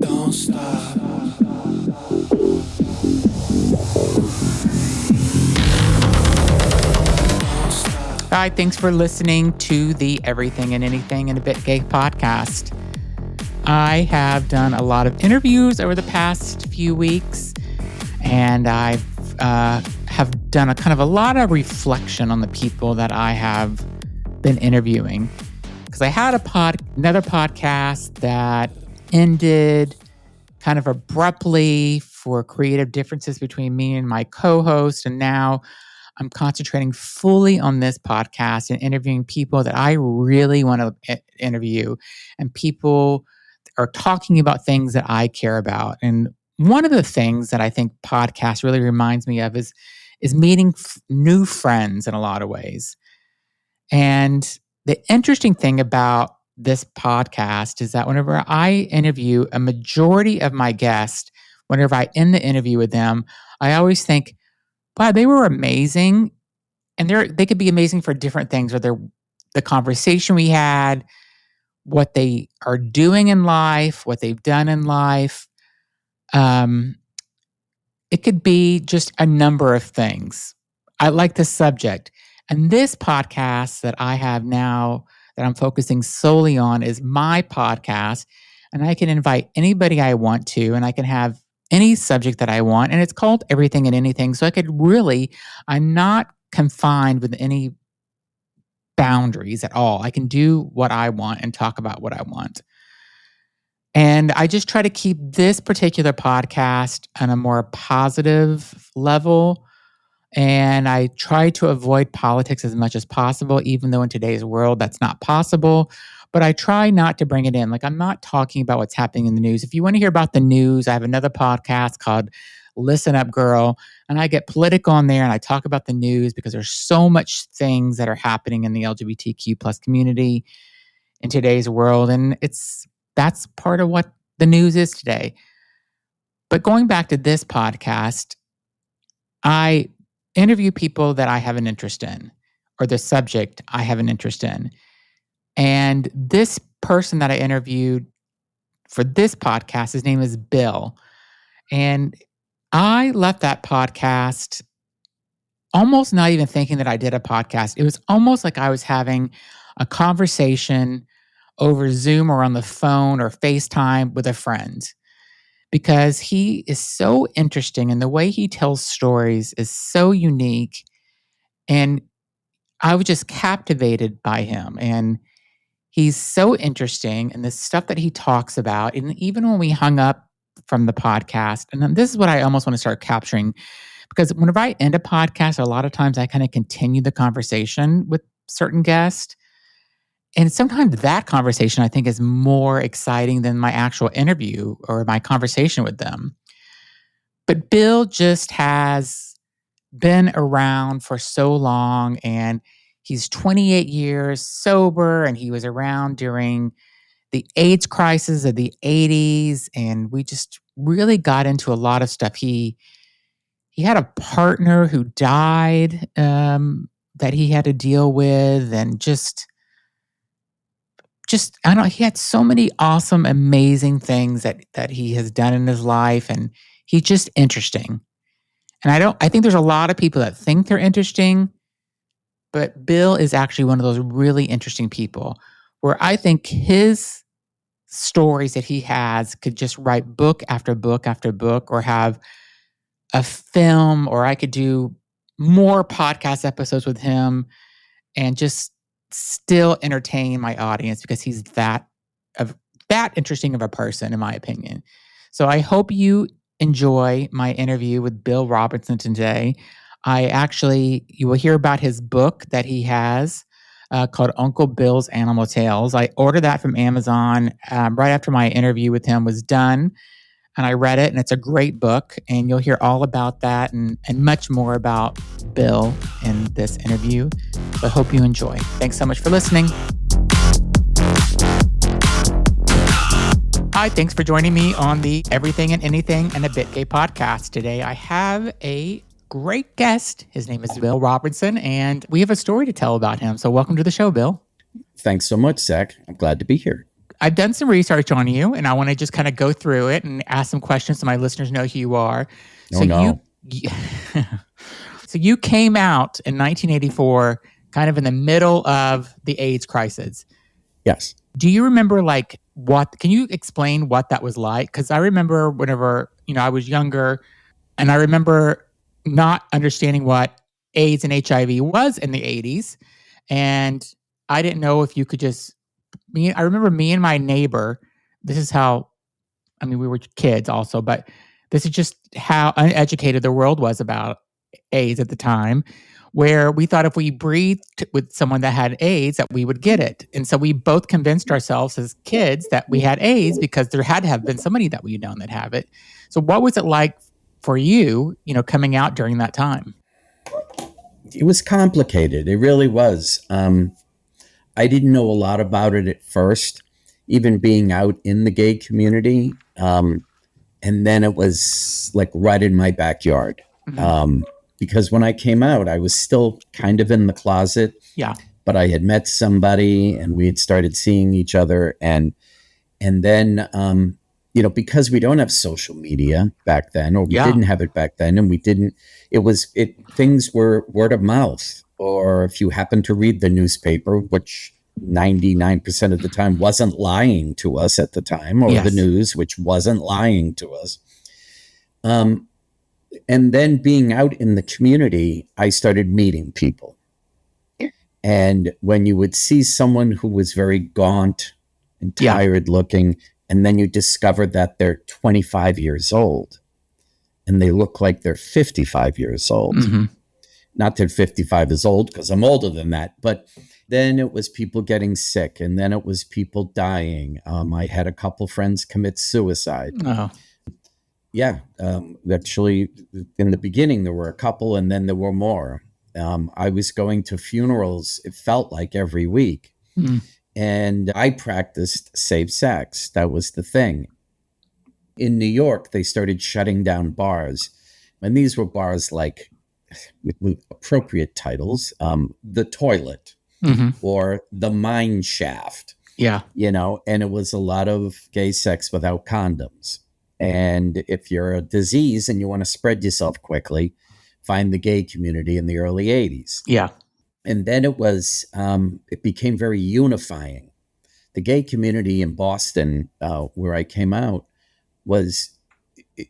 Don't stop. Hi, thanks for listening to the Everything and Anything and a Bit Gay podcast. I have done a lot of interviews over the past few weeks, and I have done a lot of reflection on the people that I have been interviewing. Because I had another podcast that ended kind of abruptly for creative differences between me and my co-host, and now I'm concentrating fully on this podcast and interviewing people that I really want to interview, and people are talking about things that I care about. And one of the things that I think podcast really reminds me of is meeting new friends in a lot of ways. And the interesting thing about this podcast is that whenever I interview a majority of my guests, whenever I end the interview with them, I always think, wow, they were amazing. And they could be amazing for different things, or the conversation we had, what they are doing in life, what they've done in life. It could be just a number of things. I like the subject. And this podcast that I have now that I'm focusing solely on is my podcast. And I can invite anybody I want to, and I can have any subject that I want. And it's called Everything and Anything. So I'm not confined with any boundaries at all. I can do what I want and talk about what I want. And I just try to keep this particular podcast on a more positive level. And I try to avoid politics as much as possible, even though in today's world that's not possible. But I try not to bring it in. Like, I'm not talking about what's happening in the news. If you want to hear about the news, I have another podcast called Listen Up Girl. And I get political on there and I talk about the news because there's so much things that are happening in the LGBTQ plus community in today's world. And that's part of what the news is today. But going back to this podcast, I interview people that I have an interest in, or the subject I have an interest in. And this person that I interviewed for this podcast, his name is Bill. And I left that podcast almost not even thinking that I did a podcast. It was almost like I was having a conversation over Zoom or on the phone or FaceTime with a friend, because he is so interesting and the way he tells stories is so unique. And I was just captivated by him. And he's so interesting, and the stuff that he talks about. And even when we hung up from the podcast, and then this is what I almost want to start capturing, because whenever I end a podcast, a lot of times I kind of continue the conversation with certain guests. And sometimes that conversation, I think, is more exciting than my actual interview or my conversation with them. But Bill just has been around for so long, and he's 28 years sober, and he was around during the AIDS crisis of the 80s. And we just really got into a lot of stuff. He had a partner who died that he had to deal with, and just I don't know, he had so many awesome, amazing things that he has done in his life, and he's just interesting. And I think there's a lot of people that think they're interesting, but Bill is actually one of those really interesting people where I think his stories that he has could just write book after book after book, or have a film, or I could do more podcast episodes with him and just still entertain my audience, because he's that interesting of a person, in my opinion. So I hope you enjoy my interview with Bill Robertson today. You will hear about his book that he has called Uncle Bill's Animal Tales. I ordered that from Amazon right after my interview with him was done. And I read it, and it's a great book. And you'll hear all about that and much more about Bill in this interview. But hope you enjoy. Thanks so much for listening. Hi, thanks for joining me on the Everything and Anything and a Bit Gay podcast. Today I have a great guest. His name is Bill Robertson, and we have a story to tell about him. So welcome to the show, Bill. Thanks so much, Zach. I'm glad to be here. I've done some research on you, and I want to just kind of go through it and ask some questions so my listeners know who you are. Oh, no. So you came out in 1984, kind of in the middle of the AIDS crisis. Yes. Do you remember can you explain what that was like? Because I remember whenever, I was younger, and I remember not understanding what AIDS and HIV was in the 80s. And I didn't know if you could I remember me and my neighbor, this is how, we were kids also, but this is just how uneducated the world was about AIDS at the time, where we thought if we breathed with someone that had AIDS, that we would get it. And so we both convinced ourselves as kids that we had AIDS because there had to have been somebody that we'd known that have it. So what was it like for you, coming out during that time? It was complicated. It really was. I didn't know a lot about it at first, even being out in the gay community. And then it was like right in my backyard. Mm-hmm. Because when I came out, I was still kind of in the closet. Yeah. But I had met somebody and we had started seeing each other. And then, because we don't have social media back then, or we didn't have it back then, and things were word of mouth. Or if you happen to read the newspaper, which 99% of the time wasn't lying to us at the time, or the news, which wasn't lying to us. And then being out in the community, I started meeting people. And when you would see someone who was very gaunt and tired looking, and then you discover that they're 25 years old and they look like they're 55 years old. Mm-hmm. Not that 55 is old, because I'm older than that, but then it was people getting sick, and then it was people dying. I had a couple friends commit suicide. Oh. Yeah, actually, in the beginning, there were a couple, and then there were more. I was going to funerals, it felt like every week. Mm. And I practiced safe sex. That was the thing. In New York, they started shutting down bars. And these were bars like, with appropriate titles, The Toilet, mm-hmm. or The Mine Shaft. Yeah. And it was a lot of gay sex without condoms. And if you're a disease and you want to spread yourself quickly, find the gay community in the early 80s. Yeah. And then it became very unifying. The gay community in Boston, where I came out,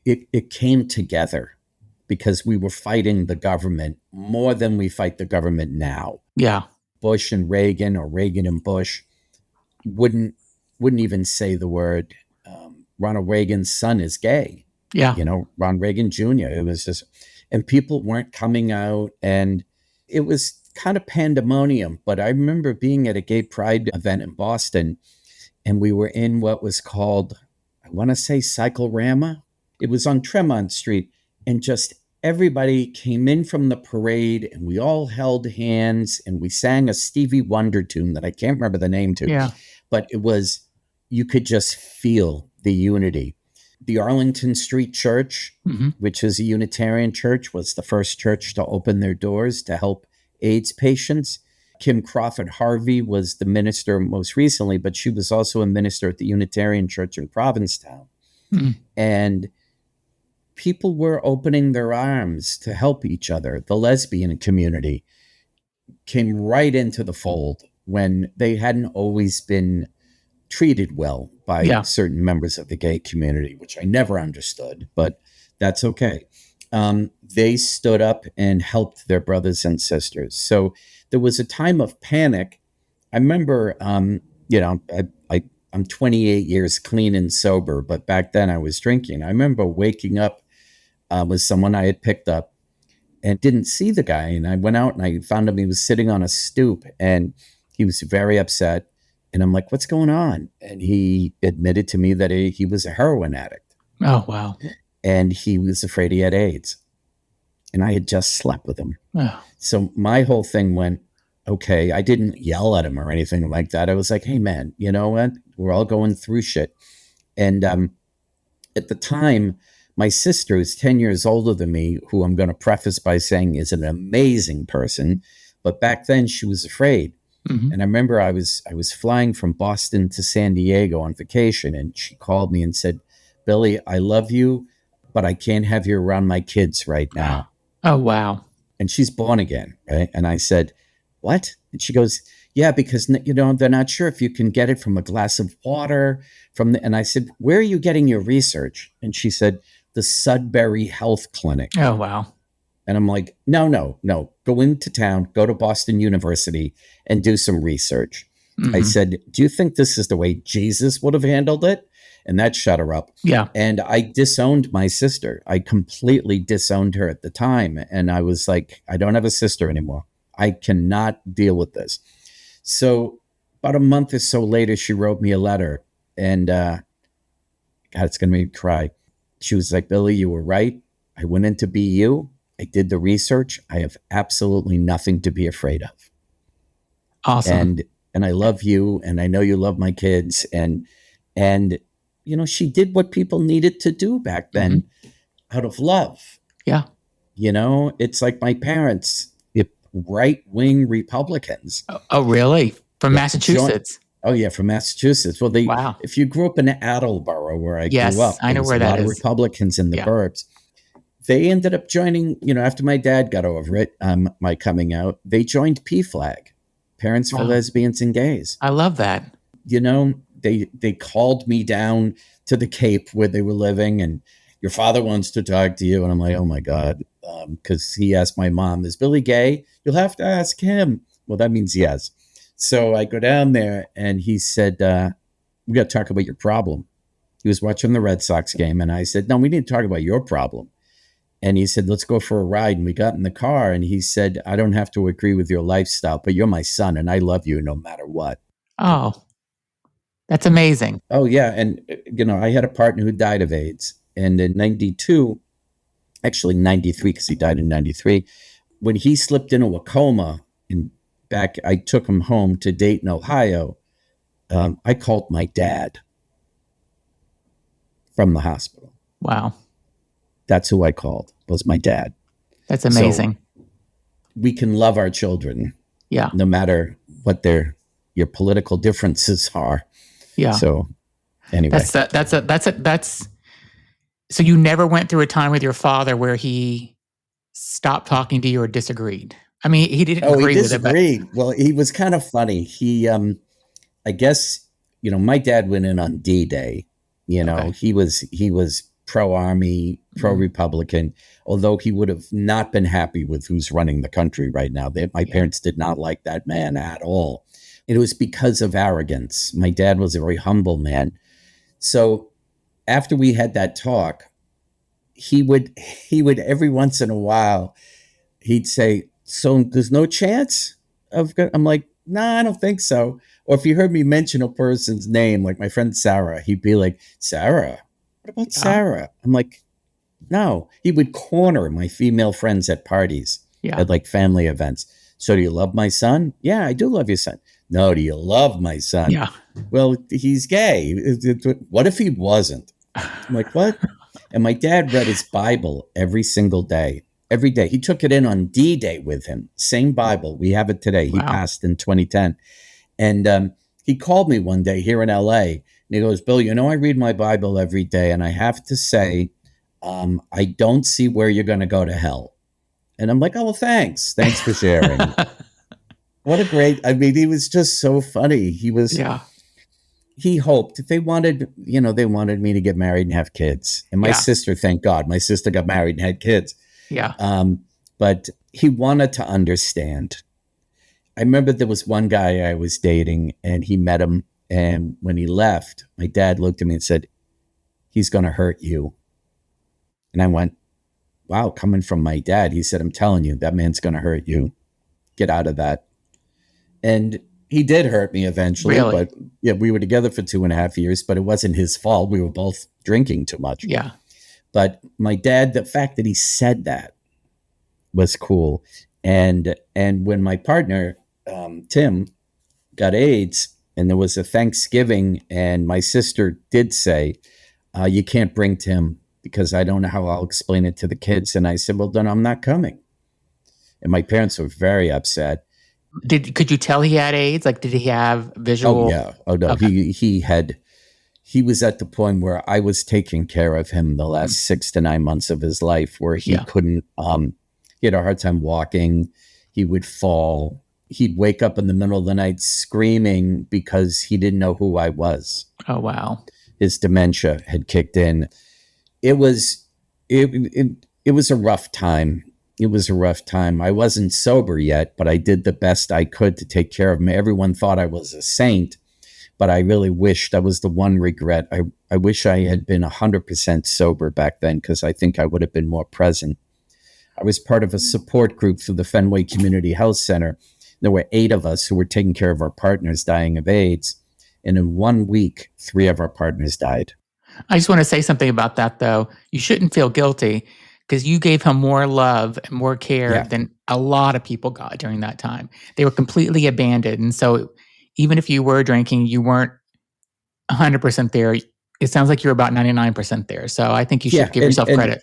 it came together because we were fighting the government more than we fight the government now. Yeah. Bush and Reagan, or Reagan and Bush, wouldn't even say the word. Ronald Reagan's son is gay. Yeah. Ron Reagan Jr. It was just, and people weren't coming out, and it was kind of pandemonium. But I remember being at a gay pride event in Boston, and we were in what was called, I want to say, Cyclorama. It was on Tremont Street, and just everybody came in from the parade, and we all held hands, and we sang a Stevie Wonder tune that I can't remember the name to. Yeah. But it was, you could just feel the unity. The Arlington Street Church, mm-hmm. which is a Unitarian church, was the first church to open their doors to help AIDS patients. Kim Crawford Harvey was the minister most recently, but she was also a minister at the Unitarian Church in Provincetown. Mm-hmm. And people were opening their arms to help each other. The lesbian community came right into the fold when they hadn't always been treated well by certain members of the gay community, which I never understood, but that's okay. They stood up and helped their brothers and sisters. So there was a time of panic. I remember, I'm 28 years clean and sober, but back then I was drinking. I remember waking up with someone I had picked up and didn't see the guy. And I went out and I found him. He was sitting on a stoop and he was very upset. And I'm like, what's going on? And he admitted to me that he was a heroin addict. Oh, wow. And he was afraid he had AIDS. And I had just slept with him. Oh. So my whole thing went, okay, I didn't yell at him or anything like that. I was like, hey, man, you know what? We're all going through shit. And at the time, my sister, who's 10 years older than me, who I'm going to preface by saying is an amazing person, but back then she was afraid. Mhm. And I remember I was flying from Boston to San Diego on vacation, and she called me and said, "Billy, I love you, but I can't have you around my kids right now." Oh, wow. And she's born again, right? And I said, "What?" And she goes, "Yeah, because they're not sure if you can get it from a glass of water and I said, "Where are you getting your research?" And she said, "The Sudbury Health Clinic." Oh, wow. And I'm like, "No, no, no. Go into town, go to Boston University and do some research." I Mhm. said, "Do you think this is the way Jesus would have handled it?" And that shut her up. Yeah. And I disowned my sister. I completely disowned her at the time. And I was like, I don't have a sister anymore. I cannot deal with this. So about a month or so later, she wrote me a letter. And God, it's going to make me cry. She was like, "Billy, you were right. I went into BU. I did the research. I have absolutely nothing to be afraid of. Awesome. And I love you, and I know you love my kids." And she did what people needed to do back Mhm. then out of love. Yeah. It's like my parents, if right-wing Republicans. Oh, really? From Yeah, joint. Massachusetts? Oh yeah, from Massachusetts. Well, Wow. if you grew up in Attleboro, where I grew Yes, up, I there know was a where that lot of is. Republicans in the Yeah. burbs. They ended up joining, after my dad got over it, my coming out, they joined PFLAG, Parents for Wow. Lesbians and Gays. I love that. They called me down to the Cape where they were living, and "Your father wants to talk to you." And I'm like, "Oh my God," because he asked my mom, "Is Billy gay?" "You'll have to ask him." Well, that means yes. So I go down there, and he said, "We got to talk about your problem." He was watching the Red Sox game, and I said, "No, we need to talk about your problem." And he said, "Let's go for a ride." And we got in the car, and he said, "I don't have to agree with your lifestyle, but you're my son, and I love you no matter what." Oh, that's amazing. Oh, yeah. And, I had a partner who died of AIDS. And in 92, actually 93, because he died in 93, when he slipped into a coma, and I took him home to Dayton, Ohio. I called my dad from the hospital. Wow. That's who I called, was my dad. That's So amazing. we can love our children Yeah. no matter what your political differences are. Yeah. So anyway. That's so you never went through a time with your father where he stopped talking to you or disagreed? I mean, he didn't Oh, he agree with it, but disagreed. Well, he was kind of funny. I guess, my dad went in on D-Day. okay. He was pro-army, Mhm. pro-Republican, although he would have not been happy with who's running the country right now. My Yeah. parents did not like that man at all. It was because of arrogance. My dad was a very humble man. So after we had that talk, he would every once in a while, he'd say, "So there's no chance of," I'm like, "Nah, I don't think so." Or if he heard me mention a person's name, like my friend Sarah, he'd be like, "Sarah? What about Yeah. Sarah?" I'm like, "No." He would corner my female friends at parties, Yeah. at like family events. "So do you love my son?" "Yeah, I do love your son." "No, do you love my son?" Yeah. "Well, he's gay." What if he wasn't?" I'm like, "What?" And my dad read his Bible every single day. Every day. He took it in on D-Day with him. Same Bible. We have it today. He Wow. passed in 2010. And he called me one day here in LA. And he goes, "Bill, I read my Bible every day. And I have to say, I don't see where you're going to go to hell." And I'm like, "Oh, well, thanks. Thanks for sharing." I mean, he was just so funny. Yeah. He hoped they wanted me to get married and have kids. And my Yeah. sister, thank God, my sister got married and had kids. Yeah. But he wanted to understand. I remember there was one guy I was dating, and he met him. And when he left, my dad looked at me and said, "He's going to hurt you." And I went, "Wow," coming from my dad. He said, "I'm telling you, that man's going to hurt you. Get out of that." And he did hurt me eventually, Really? but yeah, we were together for 2.5 years, but it wasn't his fault. We were both drinking too much. Yeah. But my dad, the fact that he said that was cool. And when my partner, Tim, got AIDS, and there was a Thanksgiving, and my sister did say, "You can't bring Tim because I don't know how I'll explain it to the kids." And I said, "Well, then I'm not coming." And my parents were very upset. Could you tell he had AIDS? Like, did he have Oh visual? yeah. Oh no. Okay. He was at the point where I was taking care of him the Mm. last 6 to 9 months of his life, where he Yeah. couldn't. He had a hard time walking. He would fall. He'd wake up in the middle of the night screaming because he didn't know who I was. Oh, wow. His dementia had kicked in. It was it was a rough time. It was a rough time. I wasn't sober yet, but I did the best I could to take care of him. Everyone thought I was a saint, but I really wished, that was the one regret. I wish I had been 100% sober back then, because I think I would have been more present. I was part of a support group through the Fenway Community Health Center. There were 8 of us who were taking care of our partners dying of AIDS. And in 1 week, 3 of our partners died. I just want to say something about that, though. You shouldn't feel guilty because you gave him more love and more care Yeah. than a lot of people got during that time. They were completely abandoned. And so even if you were drinking, you weren't 100% there. It sounds like you're about 99% there. So I think you should Yeah. give yourself And credit.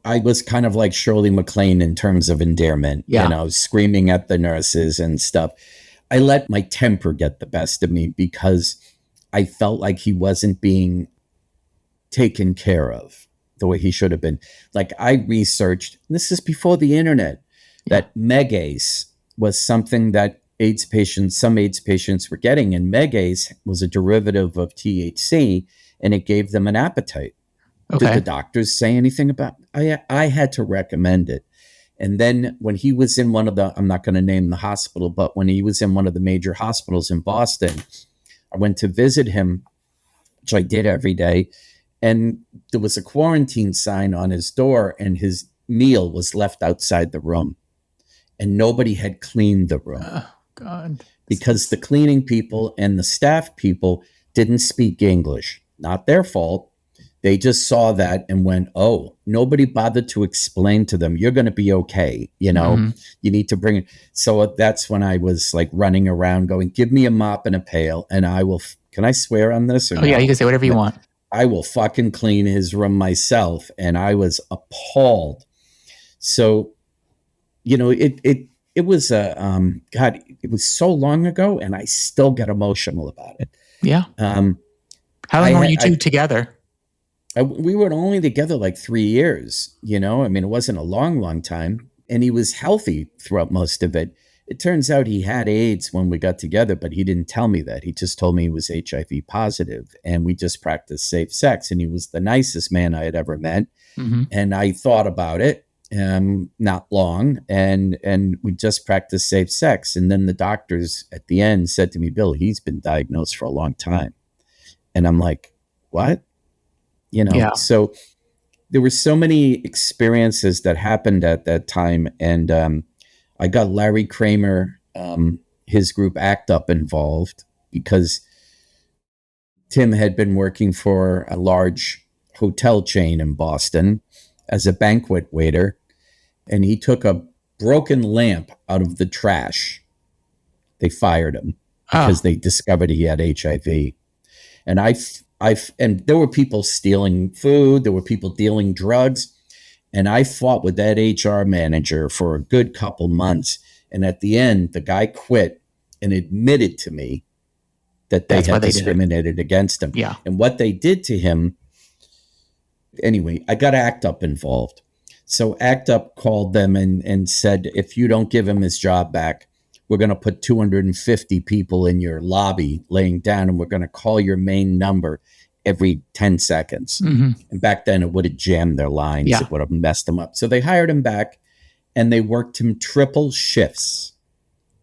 I was kind of like Shirley MacLaine in terms of endearment, Yeah. screaming at the nurses and stuff. I let my temper get the best of me because I felt like he wasn't being taken care of the way he should have been. Like, I researched, this is before the internet, that Megace was something that some AIDS patients were getting. And Megace was a derivative of THC, and it gave them an appetite. Did the Okay. doctors say anything about it? I had to recommend it. And then when he was in one of the, I'm not going to name the hospital, but when he was in one of the major hospitals in Boston, I went to visit him, which I did every day. And there was a quarantine sign on his door, and his meal was left outside the room. And nobody had cleaned the room Oh, God. because the cleaning people and the staff people didn't speak English. Not their fault. They just saw that and went, oh, nobody bothered to explain to them, you're going to be okay. Mhm. You need to bring it. So that's when I was like running around going, give me a mop and a pail, and I will, can I swear on this or Oh, no? yeah. You can say whatever you want. I will fucking clean his room myself. And I was appalled. So, it was God, it was so long ago, and I still get emotional about it. Yeah. Um, How long were you two together? we were only together like 3 years, I mean, it wasn't a long, long time. And he was healthy throughout most of it. It turns out he had AIDS when we got together, but he didn't tell me that. He just told me he was HIV positive, and we just practiced safe sex. And he was the nicest man I had ever met. Mm-hmm. And I thought about it, not long, and we just practiced safe sex. And then the doctors at the end said to me, Bill, he's been diagnosed for a long time. And I'm like, what? Yeah. So there were so many experiences that happened at that time. And I got Larry Kramer, his group ACT UP, involved because Tim had been working for a large hotel chain in Boston as a banquet waiter, and he took a broken lamp out of the trash. They fired him because they discovered he had HIV. And and there were people stealing food, there were people dealing drugs, and I fought with that HR manager for a good couple months. And at the end, the guy quit and admitted to me that they had discriminated against him. Yeah. And what they did to him, anyway, I got ACT UP involved. So ACT UP called them and said, if you don't give him his job back, we're going to put 250 people in your lobby laying down, and we're going to call your main number every 10 seconds. Mm-hmm. And back then it would have jammed their lines. Yeah. It would have messed them up. So they hired him back, and they worked him triple shifts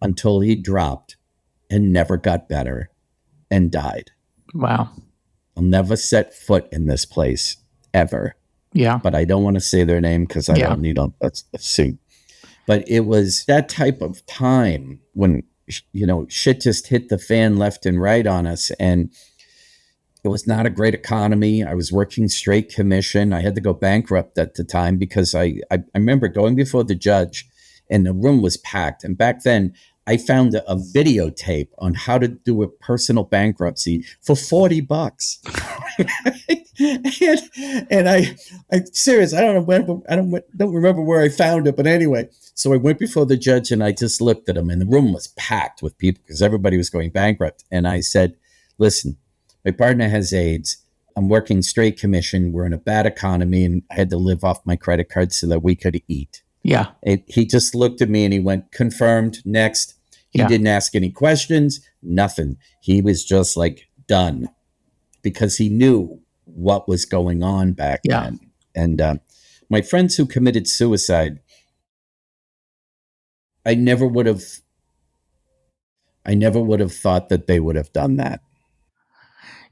until he dropped and never got better and died. Wow. I'll never set foot in this place ever. Yeah. But I don't want to say their name because I don't need a suit. But it was that type of time when, shit just hit the fan left and right on us. And it was not a great economy. I was working straight commission. I had to go bankrupt at the time because I remember going before the judge, and the room was packed. And back then, I found a videotape on how to do a personal bankruptcy for $40. and I serious. I don't remember where I found it, but anyway. So I went before the judge and I just looked at him, and the room was packed with people because everybody was going bankrupt. And I said, "Listen, my partner has AIDS. I'm working straight commission. We're in a bad economy, and I had to live off my credit card so that we could eat." Yeah. He just looked at me and he went, "Confirmed. Next." He didn't ask any questions, nothing. He was just like done because he knew what was going on back then. And my friends who committed suicide, I never would have thought that they would have done that.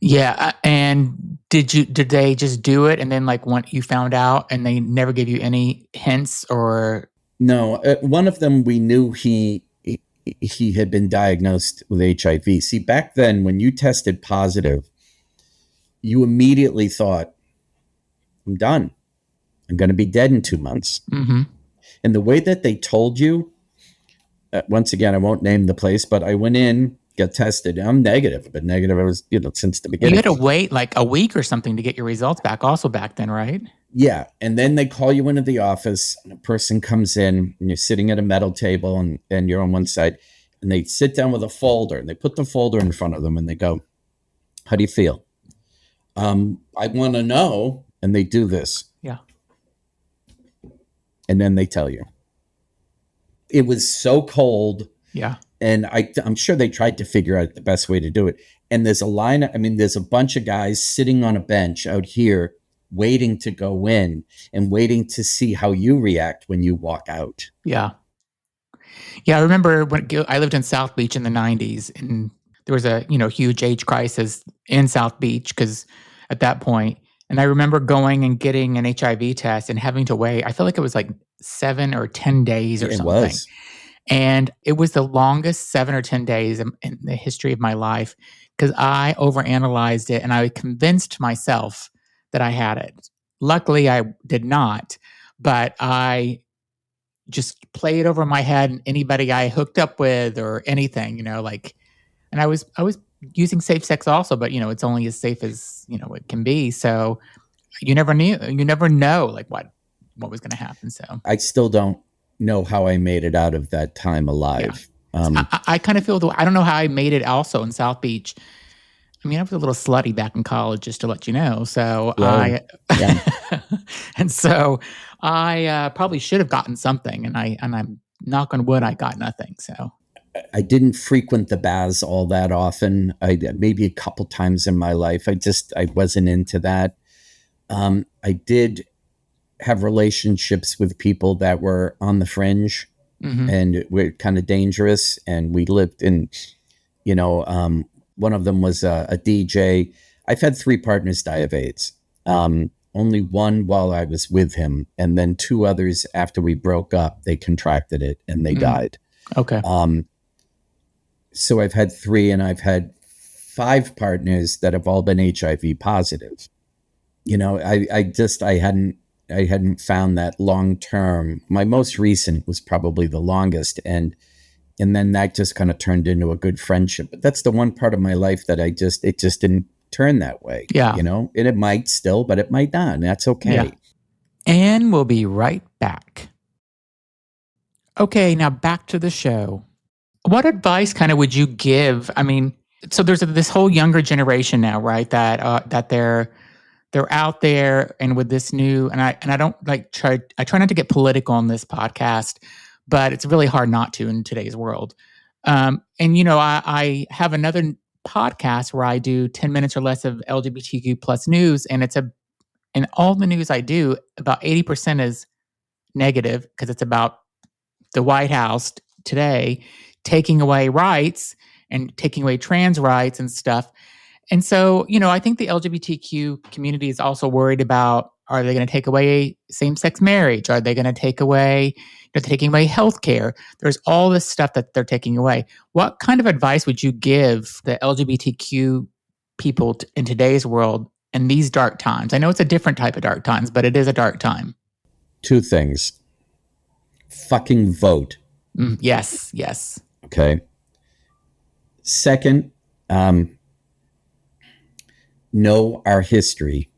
Yeah. And did they just do it? And then like when you found out and they never gave you any hints or? No, one of them, we knew he had been diagnosed with HIV. See, back then when you tested positive, you immediately thought, I'm done. I'm going to be dead in 2 months. Mm-hmm. And the way that they told you, once again, I won't name the place, but I went in, got tested. I'm negative. I've been negative. I was, since the beginning. You had to wait like a week or something to get your results back also back then, right? Yeah. And then they call you into the office and a person comes in and you're sitting at a metal table and you're on one side and they sit down with a folder and they put the folder in front of them and they go, "How do you feel?" "I want to know." And they do this. Yeah. And then they tell you. It was so cold. Yeah. And I'm sure they tried to figure out the best way to do it. And there's a bunch of guys sitting on a bench out here waiting to go in and waiting to see how you react when you walk out. Yeah. Yeah. I remember when I lived in South Beach in the 90s and there was a, huge AIDS crisis in South Beach because at that point, and I remember going and getting an HIV test and having to wait. I feel like it was like 7 or 10 days or something. It was. And it was the longest 7 or 10 days in the history of my life because I overanalyzed it and I convinced myself that I had it. Luckily, I did not, but I just played over my head and anybody I hooked up with or anything, and I was using safe sex also, but it's only as safe as, it can be. So you never know like what was going to happen. So I still don't know how I made it out of that time alive. Yeah. I kind of feel I don't know how I made it also in South Beach. I mean, I was a little slutty back in college, just to let you know. So and so I probably should have gotten something, and I'm knock on wood, I got nothing. So I didn't frequent the baths all that often. Maybe a couple times in my life. I wasn't into that. I did have relationships with people that were on the fringe and were kind of dangerous. And we lived in, one of them was a DJ. I've had 3 partners die of AIDS. Only one while I was with him. And then 2 others after we broke up, they contracted it and they died. Okay. So I've had 3 and I've had 5 partners that have all been HIV positive. I hadn't found that long term. My most recent was probably the longest. And then that just kind of turned into a good friendship. But that's the one part of my life that it just didn't turn that way. Yeah. And it might still, but it might not. And that's okay. Yeah. And we'll be right back. Okay, now back to the show. What advice kind of would you give? I mean, so there's this whole younger generation now, right? That they're out there and with this new, and I don't I try not to get political on this podcast, but it's really hard not to in today's world. And I have another podcast where I do 10 minutes or less of LGBTQ plus news, and and all the news I do, about 80% is negative because it's about the White House today taking away rights and taking away trans rights and stuff. And so, I think the LGBTQ community is also worried about, are they going to take away same-sex marriage? Are they going to take away, taking away healthcare? There's all this stuff that they're taking away. What kind of advice would you give the LGBTQ people in today's world in these dark times? I know it's a different type of dark times, but it is a dark time. 2 things. Fucking vote. Yes. Okay. Second, um, know our history.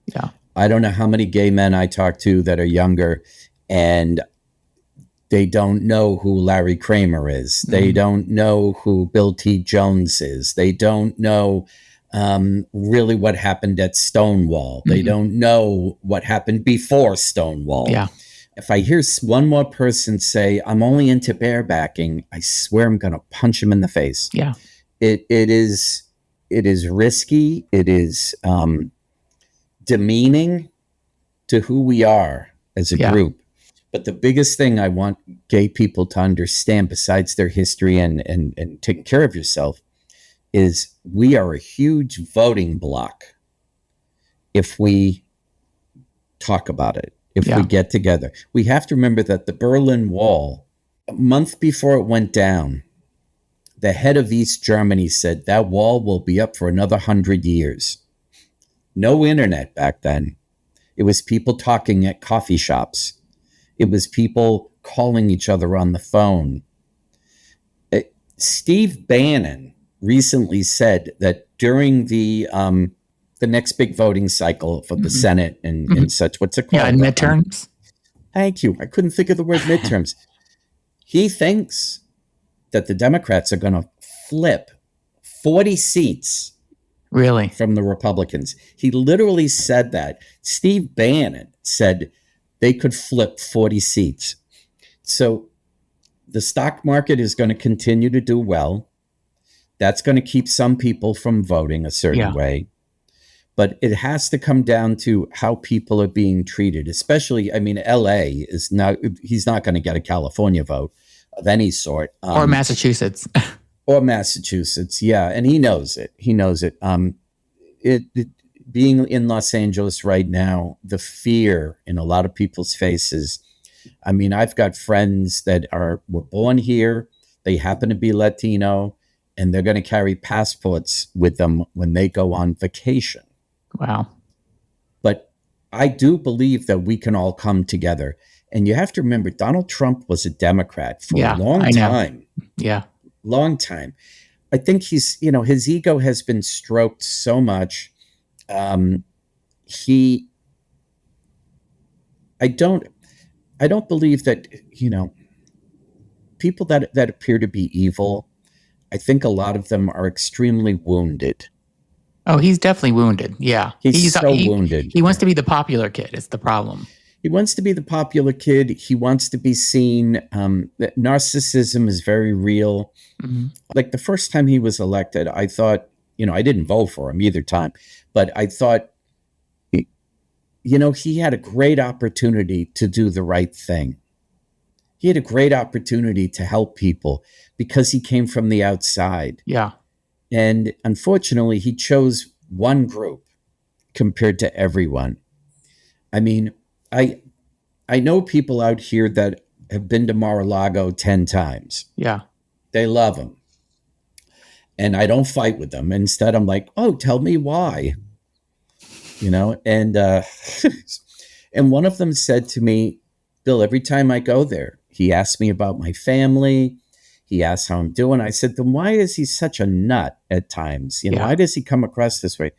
Yeah. I don't know how many gay men I talk to that are younger and they don't know who Larry Kramer is. They don't know who Bill T. Jones is. They don't know really what happened at Stonewall. They don't know what happened before Stonewall. Yeah. If I hear one more person say, I'm only into barebacking, I swear I'm going to punch him in the face. Yeah. It is risky. It is demeaning to who we are as a Yeah. group. But the biggest thing I want gay people to understand, besides their history and taking care of yourself, is we are a huge voting bloc if we talk about it, if Yeah. we get together. We have to remember that the Berlin Wall, a month before it went down, the head of East Germany said that wall will be up for another 100 years. No internet back then. It was people talking at coffee shops. It was people calling each other on the phone. Steve Bannon recently said that during the next big voting cycle for the Senate and such, what's it called? Yeah, and midterms. Thank you. I couldn't think of the word midterms. He thinks that the Democrats are going to flip 40 seats Really? from the Republicans. He literally said that. Steve Bannon said they could flip 40 seats. So the stock market is going to continue to do well. That's going to keep some people from voting a certain way. But it has to come down to how people are being treated, especially, I mean, LA is not, he's not going to get a California vote of any sort. Or Massachusetts. Or Massachusetts, yeah. And he knows it. He knows it. Being in Los Angeles right now, the fear in a lot of people's faces. I mean, I've got friends that were born here. They happen to be Latino, and they're going to carry passports with them when they go on vacation. Wow. But I do believe that we can all come together. And you have to remember, Donald Trump was a Democrat for a long time. Yeah. Long time. I think he's, his ego has been stroked so much. I don't believe that, people that appear to be evil, I think a lot of them are extremely wounded. Oh, he's definitely wounded. Yeah. He's so wounded. He wants to be the popular kid. It's the problem. He wants to be the popular kid. He wants to be seen. That narcissism is very real. Like the first time he was elected, I thought, I didn't vote for him either time, but I thought, he had a great opportunity to do the right thing. He had a great opportunity to help people because he came from the outside. Yeah. And unfortunately, he chose one group compared to everyone. I mean, I know people out here that have been to Mar-a-Lago 10 times. Yeah. They love him. And I don't fight with them. Instead, I'm like, oh, tell me why. And and one of them said to me, Bill, every time I go there, he asks me about my family. He asks how I'm doing. I said, then why is he such a nut at times? Why does he come across this way?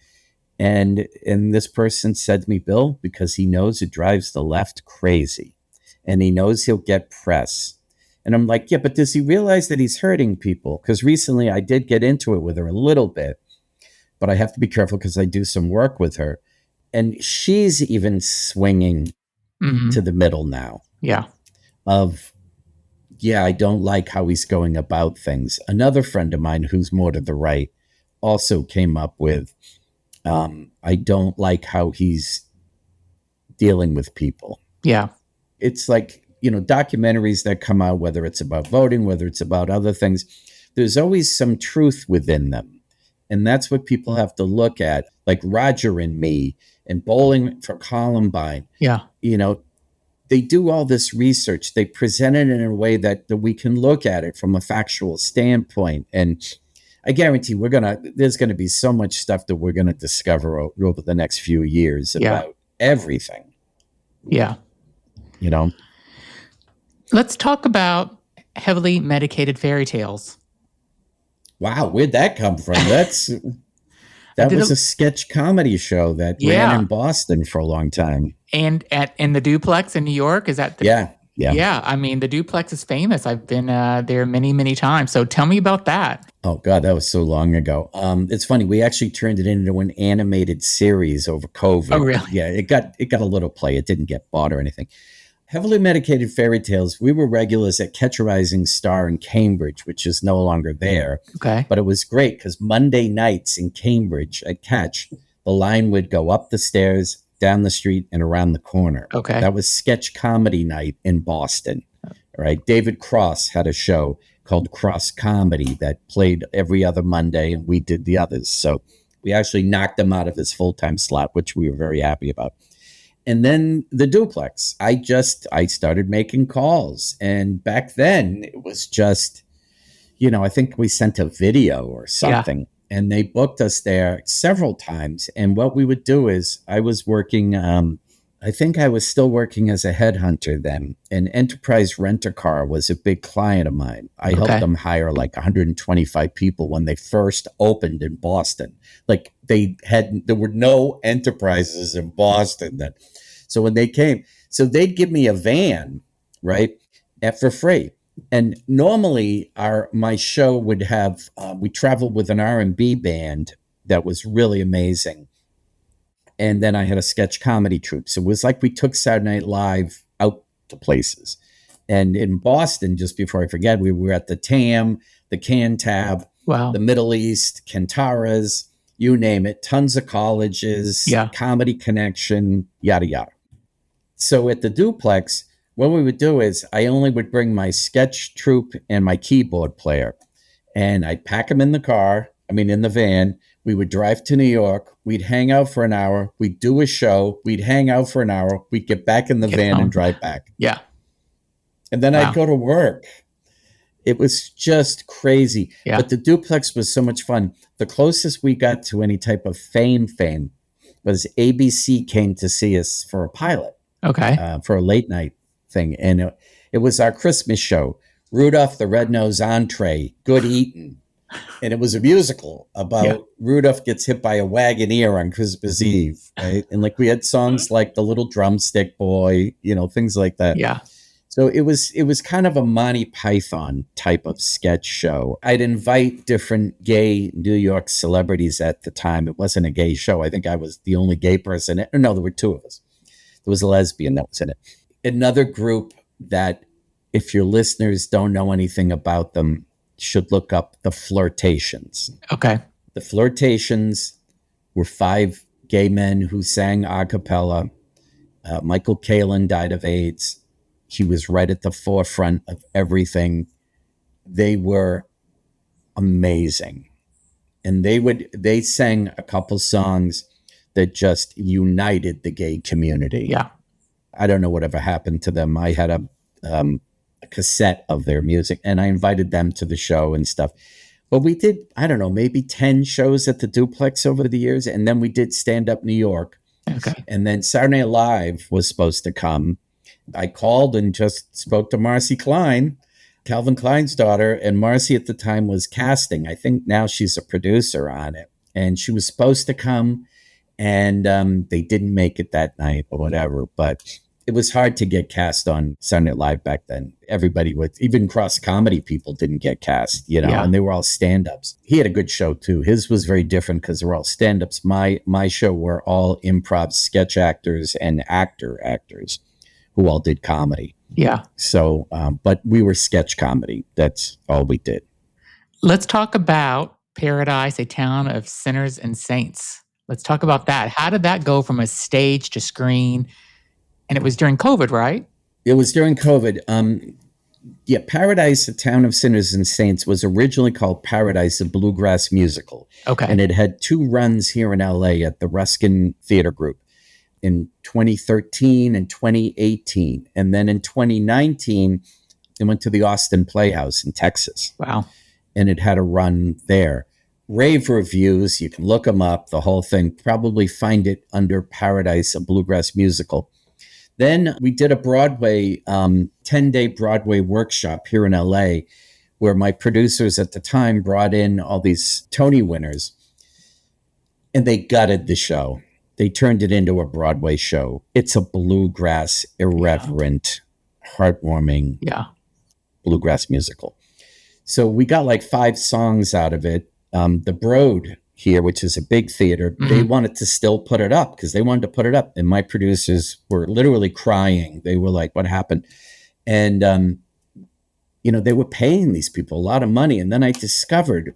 And this person said to me, Bill, because he knows it drives the left crazy. And he knows he'll get press. And I'm like, yeah, but does he realize that he's hurting people? Because recently I did get into it with her a little bit. But I have to be careful because I do some work with her. And she's even swinging to the middle now. Yeah. I don't like how he's going about things. Another friend of mine who's more to the right also came up with, I don't like how he's dealing with people. Yeah. It's like, documentaries that come out, whether it's about voting, whether it's about other things, there's always some truth within them. And that's what people have to look at, like Roger and Me and Bowling for Columbine. Yeah. They do all this research. They present it in a way that we can look at it from a factual standpoint. And I guarantee there's going to be so much stuff that we're going to discover over the next few years about everything. Yeah. Let's talk about Heavily Medicated Fairy Tales. Wow, where'd that come from? I That did was a a sketch comedy show that ran yeah, in Boston for a long time. and at in the Duplex in New York. Is that the Yeah, yeah. yeah? I mean, the Duplex is famous. I've been there many, many times. So tell me about that. Oh God, that was so long ago. It's funny. We actually turned it into an animated series over Oh, COVID. really? Yeah, it got a little play. It didn't get bought or anything. Heavily Medicated Fairy Tales. We were regulars at Catch a Rising Star in Cambridge, which is no longer there. Okay. But it was great because Monday nights in Cambridge at Catch, the line would go up the stairs, down the street, and around the corner. Okay. That was sketch comedy night in Boston. All right. David Cross had a show called Cross Comedy that played every other Monday, and we did the others. So we actually knocked him out of his full time slot, which we were very happy about. And then the duplex. I started making calls. And back then it was just, I think we sent a video or Yeah. something. And they booked us there several times. And what we would do is I was working, I think I was still working as a headhunter then. And Enterprise Rent-A-Car was a big client of mine. I helped them hire like 125 people when they first opened in Boston. Like there were no enterprises in Boston then. So when they came, so they'd give me a van, right, for free. And normally my show would have, we traveled with an R&B band that was really amazing. And then I had a sketch comedy troupe. So it was like we took Saturday Night Live out to places. And in Boston, just before I forget, we were at the TAM, the Cantab, Wow. the Middle East, Kantara's, you name it, tons of colleges, Yeah. Comedy Connection, yada, yada. So at the duplex, what we would do is I only would bring my sketch troupe and my keyboard player. And I'd pack them in the van. We would drive to New York. We'd hang out for an hour. We'd do a show. We'd hang out for an hour. We'd get back in the van and drive back. Yeah. And then Wow. I'd go to work. It was just crazy. Yeah. But the duplex was so much fun. The closest we got to any type of fame was ABC came to see us for a pilot. Okay. For a late night thing. And it was our Christmas show, Rudolph the Red-Nosed Entree, Good Eatin'. And it was a musical about Rudolph gets hit by a Wagoneer on Christmas Eve, right? And like we had songs like The Little Drumstick Boy, things like that. Yeah. So it was kind of a Monty Python type of sketch show. I'd invite different gay New York celebrities at the time. It wasn't a gay show. I think I was the only gay person. No, there were two of us. There was a lesbian that was in it. Another group that, if your listeners don't know anything about them, should look up the Flirtations. Okay. The Flirtations were 5 gay men who sang a cappella. Michael Kalin died of AIDS. He was right at the forefront of everything. They were amazing. And they sang a couple songs that just united the gay community. Yeah. I don't know whatever happened to them. I had a cassette of their music and I invited them to the show and stuff. But we did, I don't know, maybe 10 shows at the duplex over the years. And then we did Stand Up New York. Okay. And then Saturday Night Live was supposed to come. I called and just spoke to Marcy Klein, Calvin Klein's daughter. And Marcy at the time was casting. I think now she's a producer on it. And she was supposed to come. And they didn't make it that night or whatever. But it was hard to get cast on Saturday Night Live back then. Everybody even cross comedy people didn't get cast, and they were all stand-ups. He had a good show too. His was very different because they were all stand-ups. My show were all improv sketch actors and actors who all did comedy. Yeah. So, but we were sketch comedy. That's all we did. Let's talk about Paradise, a town of sinners and saints. Let's talk about that. How did that go from a stage to screen? And it was during COVID, right? It was during COVID. Paradise, a Town of Sinners and Saints was originally called Paradise, a Bluegrass Musical. Okay. And it had 2 runs here in LA at the Ruskin Theater Group in 2013 and 2018. And then in 2019, it went to the Austin Playhouse in Texas. Wow. And it had a run there. Rave reviews, you can look them up, the whole thing. Probably find it under Paradise, a Bluegrass Musical. Then we did a Broadway, 10-day Broadway workshop here in LA, where my producers at the time brought in all these Tony winners, and they gutted the show. They turned it into a Broadway show. It's a bluegrass, irreverent, heartwarming bluegrass musical. So we got like 5 songs out of it. The Broad here, which is a big theater, they wanted to still put it up because they wanted to put it up. And my producers were literally crying. They were like, what happened? And, they were paying these people a lot of money. And then I discovered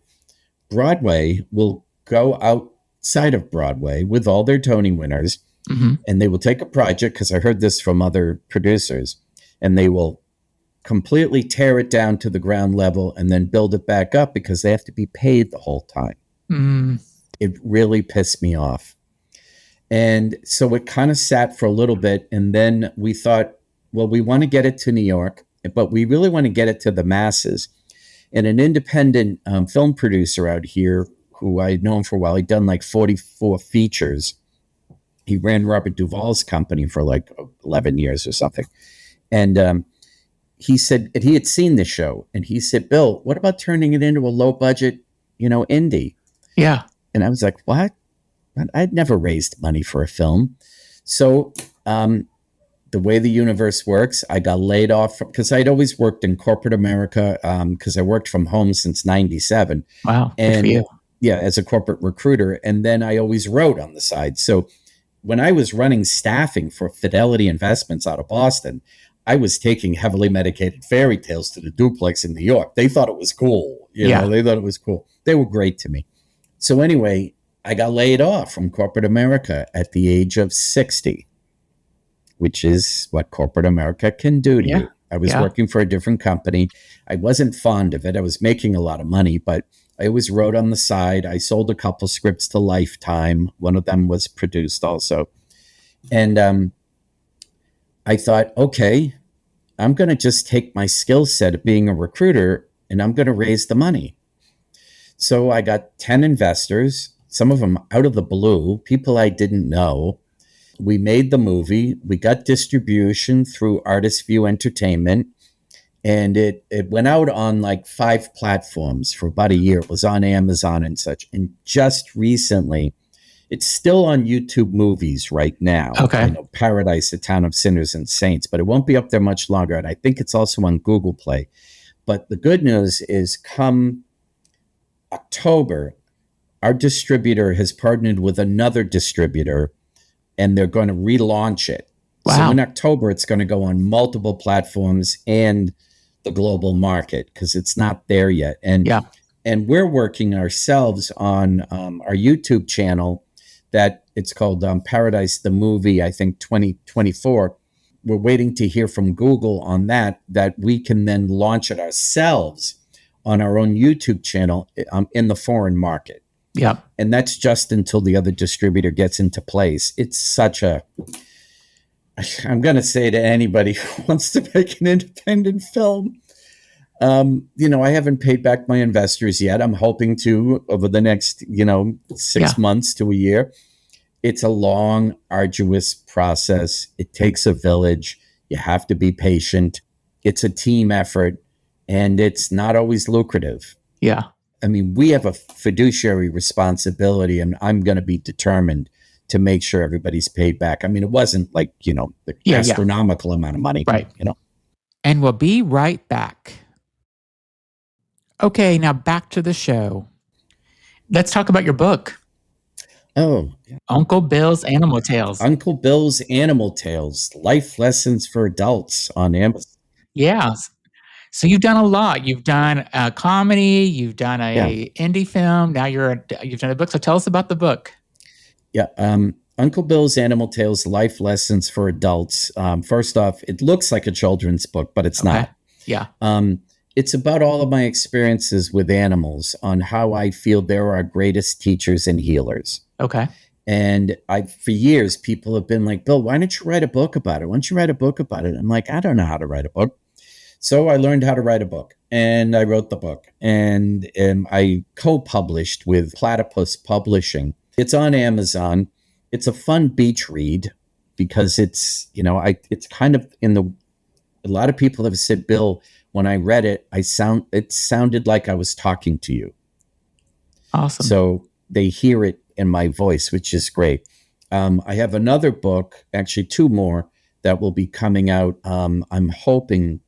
Broadway will go outside of Broadway with all their Tony winners, and they will take a project, because I heard this from other producers, and they will completely tear it down to the ground level and then build it back up because they have to be paid the whole time. It really pissed me off. And so it kind of sat for a little bit. And then we thought, well, we want to get it to New York, but we really want to get it to the masses. And an independent film producer out here, who I'd known for a while, he'd done like 44 features. He ran Robert Duvall's company for like 11 years or something. And he said, and he had seen the show, and he said, Bill, what about turning it into a low budget, indie? Yeah. And I was like, what? I'd never raised money for a film. So the way the universe works, I got laid off because I'd always worked in corporate America, because I worked from home since 97. Wow. And good for you. Yeah, as a corporate recruiter. And then I always wrote on the side. So when I was running staffing for Fidelity Investments out of Boston, I was taking Heavily Medicated Fairy Tales to the duplex in New York. They thought it was cool. They thought it was cool. They were great to me. So anyway, I got laid off from corporate America at the age of 60, which is what corporate America can do to you. I was working for a different company. I wasn't fond of it. I was making a lot of money, but I always wrote on the side. I sold a couple scripts to Lifetime. One of them was produced also. And I thought, okay, I'm going to just take my skill set of being a recruiter and I'm going to raise the money. So I got 10 investors, some of them out of the blue, people I didn't know. We made the movie. We got distribution through Artist View Entertainment. And it went out on like 5 platforms for about a year. It was on Amazon and such. And just recently, it's still on YouTube Movies right now. Okay. Paradise, A Town of Sinners and Saints, but it won't be up there much longer. And I think it's also on Google Play. But the good news is, come October, our distributor has partnered with another distributor, and they're going to relaunch it. Wow. So in October, it's going to go on multiple platforms and the global market, because it's not there yet. And we're working ourselves on our YouTube channel that it's called Paradise the Movie, I think 2024. We're waiting to hear from Google on that we can then launch it ourselves on our own YouTube channel in the foreign market. Yeah. And that's just until the other distributor gets into place. It's such I'm going to say to anybody who wants to make an independent film, I haven't paid back my investors yet. I'm hoping to over the next, 6 months to a year. It's a long, arduous process. It takes a village. You have to be patient. It's a team effort, and it's not always lucrative. Yeah. I mean, we have a fiduciary responsibility, and I'm going to be determined to make sure everybody's paid back. I mean, it wasn't like, the astronomical amount of money. Right. And we'll be right back. Okay, now back to the show. Let's talk about your book. Oh. Uncle Bill's Animal Tales. Uncle Bill's Animal Tales, Life Lessons for Adults on Amazon. Yeah. So you've done a lot. You've done a comedy, you've done a indie film, now you've done a book. So tell us about the book. Yeah. Uncle Bill's Animal Tales, Life Lessons for Adults. First off, it looks like a children's book, but it's not. Yeah. It's about all of my experiences with animals, on how I feel they're our greatest teachers and healers. Okay. And for years, people have been like, Bill, why don't you write a book about it? Why don't you write a book about it? I'm like, I don't know how to write a book. So I learned how to write a book, and I wrote the book, and I co-published with Platypus Publishing. It's on Amazon. It's a fun beach read. because it's, it's kind of a lot of people have said, Bill, when I read it, it sounded like I was talking to you. Awesome. So they hear it in my voice, which is great. I have another book, actually two more, that will be coming out. I'm hoping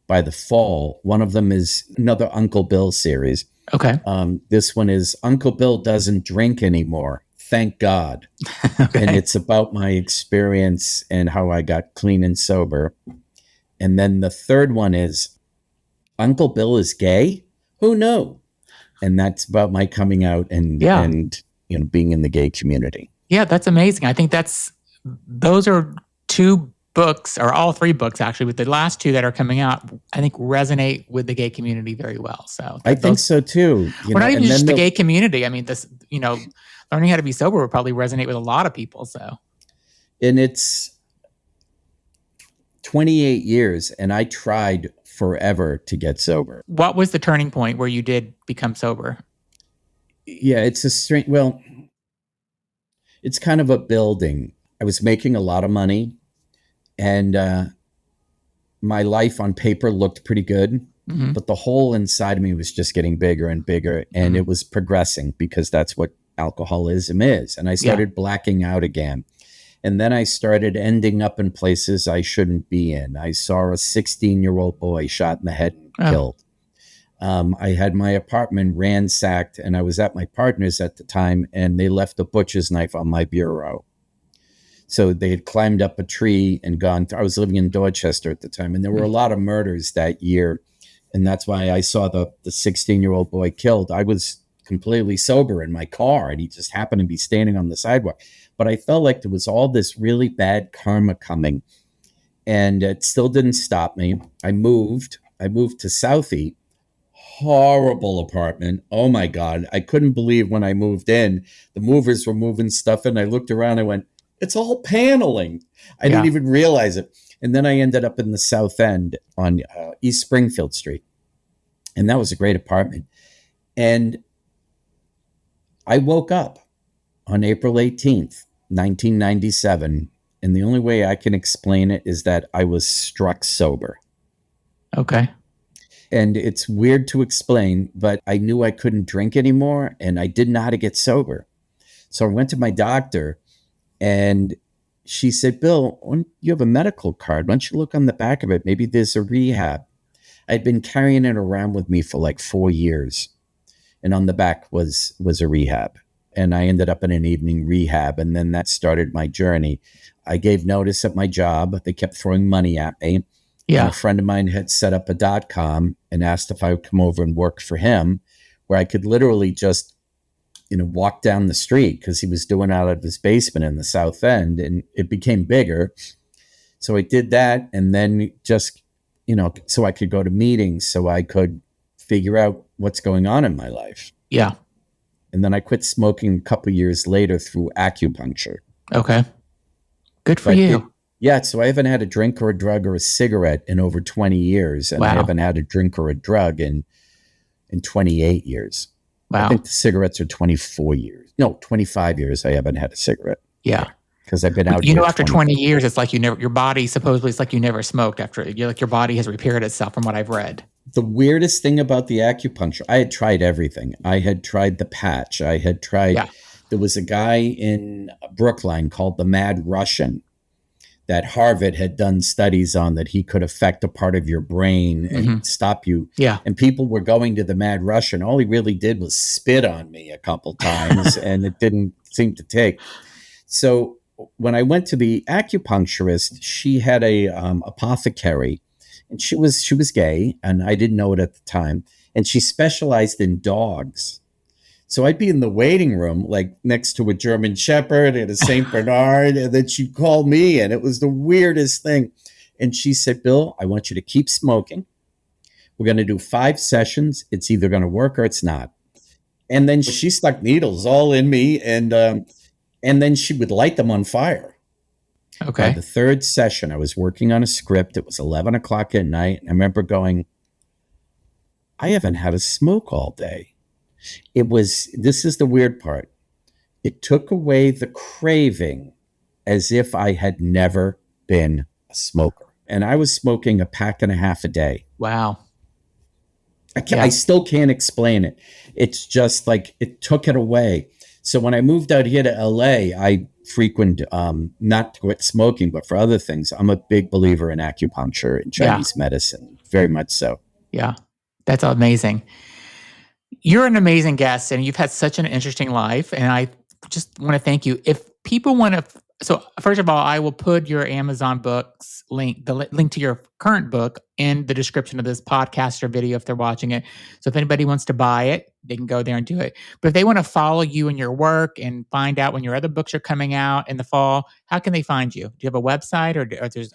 by the fall. One of them is another Uncle Bill series. Okay. This one is Uncle Bill Doesn't Drink Anymore. Thank God. Okay. And it's about my experience and how I got clean and sober. And then the third one is Uncle Bill is gay? Who knew? And that's about my coming out and being in the gay community. Yeah, that's amazing. I think those are two books, or all three books actually, with the last two that are coming out, I think resonate with the gay community very well. So I think so too. Not even just the gay community. I mean, learning how to be sober would probably resonate with a lot of people. So, and it's 28 years, and I tried forever to get sober. What was the turning point where you did become sober? Yeah, it's a strange. Well, it's kind of a building. I was making a lot of money, and my life on paper looked pretty good, but the hole inside of me was just getting bigger and bigger, and it was progressing because that's what alcoholism is. And I started blacking out again. And then I started ending up in places I shouldn't be in. I saw a 16-year-old boy shot in the head and killed. I had my apartment ransacked, and I was at my partner's at the time, and they left a butcher's knife on my bureau. So they had climbed up a tree and gone. I was living in Dorchester at the time, and there were a lot of murders that year. And that's why I saw the 16-year-old boy killed. I was completely sober in my car, and he just happened to be standing on the sidewalk. But I felt like there was all this really bad karma coming, and it still didn't stop me. I moved to Southie. Horrible apartment. Oh my God. I couldn't believe when I moved in, the movers were moving stuff, and I looked around, I went, it's all paneling. I didn't even realize it. And then I ended up in the South End on East Springfield Street. And that was a great apartment. And I woke up on April 18th, 1997. And the only way I can explain it is that I was struck sober. Okay. And it's weird to explain, but I knew I couldn't drink anymore, and I didn't know how to get sober. So I went to my doctor, and she said, Bill, you have a medical card. Why don't you look on the back of it? Maybe there's a rehab. I'd been carrying it around with me for like 4 years. And on the back was a rehab. And I ended up in an evening rehab. And then that started my journey. I gave notice at my job. They kept throwing money at me. Yeah. And a friend of mine had set up a .com and asked if I would come over and work for him, where I could literally just, walk down the street, because he was doing it out of his basement in the South End, and it became bigger. So I did that. And then just, so I could go to meetings, so I could figure out what's going on in my life. Yeah. And then I quit smoking a couple years later through acupuncture. Okay. Good for you. So I haven't had a drink or a drug or a cigarette in over 20 years. And I haven't had a drink or a drug in 28 years. Wow. I think the cigarettes are 24 years. No, 25 years I haven't had a cigarette. Yeah. Because I've been out here. After 20 years, it's like your body, supposedly, it's like you never smoked after. Your body has repaired itself, from what I've read. The weirdest thing about the acupuncture, I had tried everything. I had tried the patch. I had tried, there was a guy in Brookline called the Mad Russian that Harvard had done studies on, that he could affect a part of your brain and stop you. Yeah. And people were going to the Mad Russian. All he really did was spit on me a couple times, and it didn't seem to take. So when I went to the acupuncturist, she had a apothecary, and she was gay, and I didn't know it at the time. And she specialized in dogs. So I'd be in the waiting room, like next to a German Shepherd and a Saint Bernard, and then she'd call me, and it was the weirdest thing. And she said, Bill, I want you to keep smoking. We're going to do 5 sessions. It's either going to work or it's not. And then she stuck needles all in me, and then she would light them on fire. Okay. By the 3rd session, I was working on a script. It was 11 o'clock at night. And I remember going, I haven't had a smoke all day. This is the weird part. It took away the craving as if I had never been a smoker. And I was smoking a pack and a half a day. Wow. I still can't explain it. It's just like it took it away. So when I moved out here to LA, I frequent, not to quit smoking, but for other things. I'm a big believer in acupuncture and Chinese medicine, very much so. Yeah. That's amazing. You're an amazing guest and you've had such an interesting life. And I just want to thank you. If people want to, so first of all, I will put your Amazon books link, link to your current book in the description of this podcast or video if they're watching it. So if anybody wants to buy it, they can go there and do it. But if they want to follow you and your work and find out when your other books are coming out in the fall, how can they find you? Do you have a website or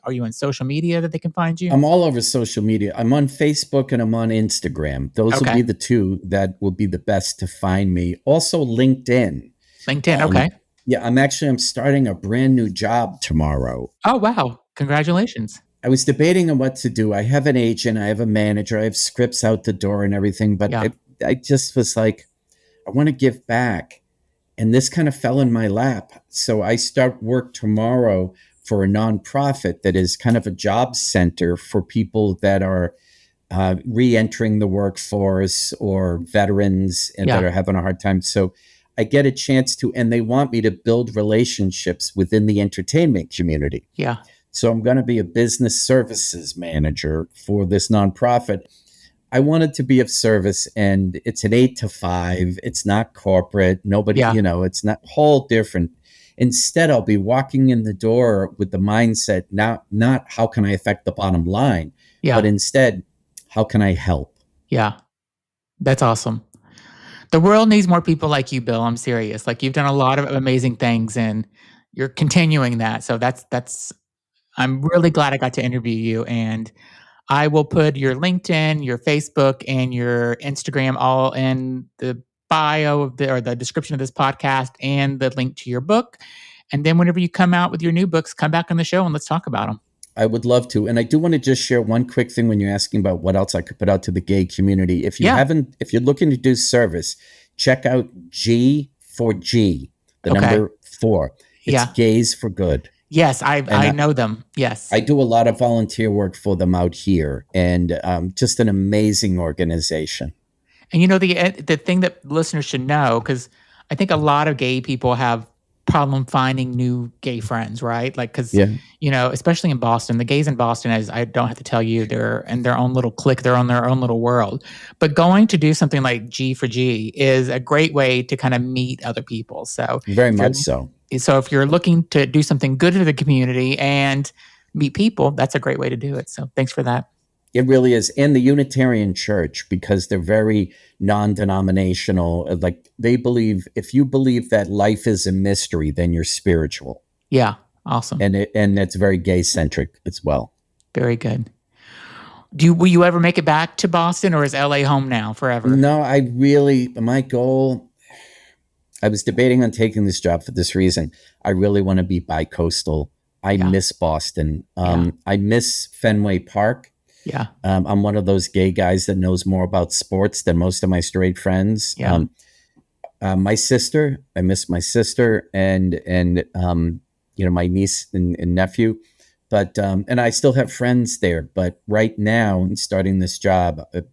are you on social media that they can find you? I'm all over social media. I'm on Facebook and I'm on Instagram. Those will be the two that will be the best to find me. Also LinkedIn. Okay. Yeah, I'm starting a brand new job tomorrow. Oh, wow. Congratulations. I was debating on what to do. I have an agent, I have a manager, I have scripts out the door and everything, but I just was like, I want to give back. And this kind of fell in my lap. So I start work tomorrow for a nonprofit that is kind of a job center for people that are re-entering the workforce or veterans and that are having a hard time. So I get a chance to, and they want me to build relationships within the entertainment community. Yeah. So I'm going to be a business services manager for this nonprofit. I wanted to be of service, and it's an 8 to 5. It's not corporate. Nobody, it's not whole different. Instead, I'll be walking in the door with the mindset, not how can I affect the bottom line, but instead, how can I help? Yeah. That's awesome. The world needs more people like you, Bill. I'm serious. Like you've done a lot of amazing things and you're continuing that. So I'm really glad I got to interview you, and I will put your LinkedIn, your Facebook, and your Instagram all in the bio or the description of this podcast and the link to your book. And then whenever you come out with your new books, come back on the show and let's talk about them. I would love to. And I do want to just share one quick thing when you're asking about what else I could put out to the gay community. If you're looking to do service, check out G for G, the number 4. It's Gays for Good. Yes, I know them. Yes. I do a lot of volunteer work for them out here, and just an amazing organization. And the thing that listeners should know, because I think a lot of gay people have problem finding new gay friends, right? Like, because, especially in Boston, the gays in Boston, as I don't have to tell you, they're in their own little clique, they're on their own little world. But going to do something like G for G is a great way to kind of meet other people. So very much so. So if you're looking to do something good for the community and meet people, that's a great way to do it. So thanks for that. It really is. And the Unitarian Church, because they're very non-denominational. Like they believe, if you believe that life is a mystery, then you're spiritual. Yeah. Awesome. And it's very gay-centric as well. Very good. Will you ever make it back to Boston, or is LA home now forever? No, my goal, I was debating on taking this job for this reason. I really want to be bi-coastal. I miss Boston. I miss Fenway Park. Yeah. I'm one of those gay guys that knows more about sports than most of my straight friends. Yeah. My sister, I miss my sister and my niece and nephew, but and I still have friends there. But right now, starting this job, I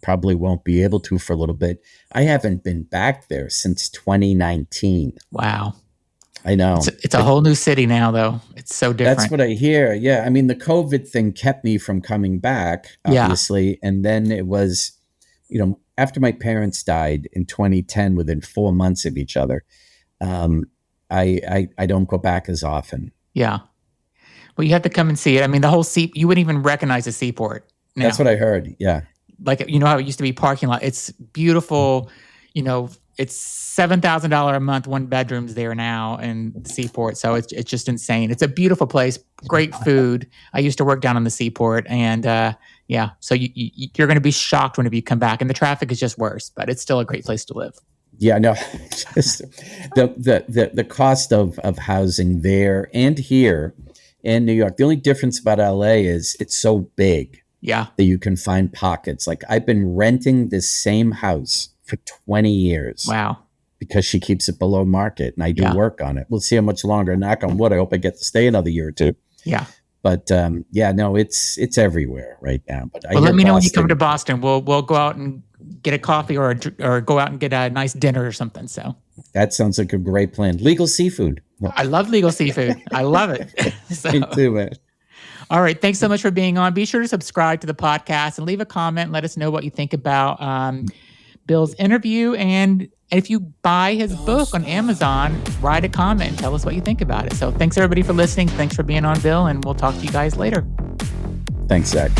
probably won't be able to for a little bit. I haven't been back there since 2019. Wow. I know. It's a whole new city now, though. It's so different. That's what I hear. Yeah. I mean, the COVID thing kept me from coming back, obviously. Yeah. And then it was, after my parents died in 2010, within 4 months of each other, I don't go back as often. Yeah. Well, you have to come and see it. I mean, the whole you wouldn't even recognize the seaport now. That's what I heard. Yeah. Like, how it used to be parking lot. It's beautiful. It's $7,000 a month, 1 bedroom's there now in the seaport. So it's just insane. It's a beautiful place, great food. I used to work down on the seaport, and so you're going to be shocked whenever you come back, and the traffic is just worse, but it's still a great place to live. Yeah, no, just the cost of housing there and here in New York. The only difference about LA is it's so big. Yeah, that you can find pockets. Like I've been renting this same house for 20 years. Wow. because she keeps it below market, and I do Yeah. work on it. We'll see how much longer. Knock on wood. I hope I get to stay another year or two. Yeah. But yeah, no, it's everywhere right now. But I Well, hear let me know when you come to Boston. Boston. We'll go out and get a coffee or go out and get a nice dinner or something. So That sounds like a great plan. Legal seafood. Well, I love legal seafood. I love it. So, me too, man. all right. Thanks so much for being on. Be sure to subscribe to the podcast and leave a comment. Let us know what you think about Bill's interview. And if you buy his book on Amazon, write a comment and tell us what you think about it. So thanks everybody for listening. Thanks for being on, Bill, and we'll talk to you guys later. Thanks, Zach.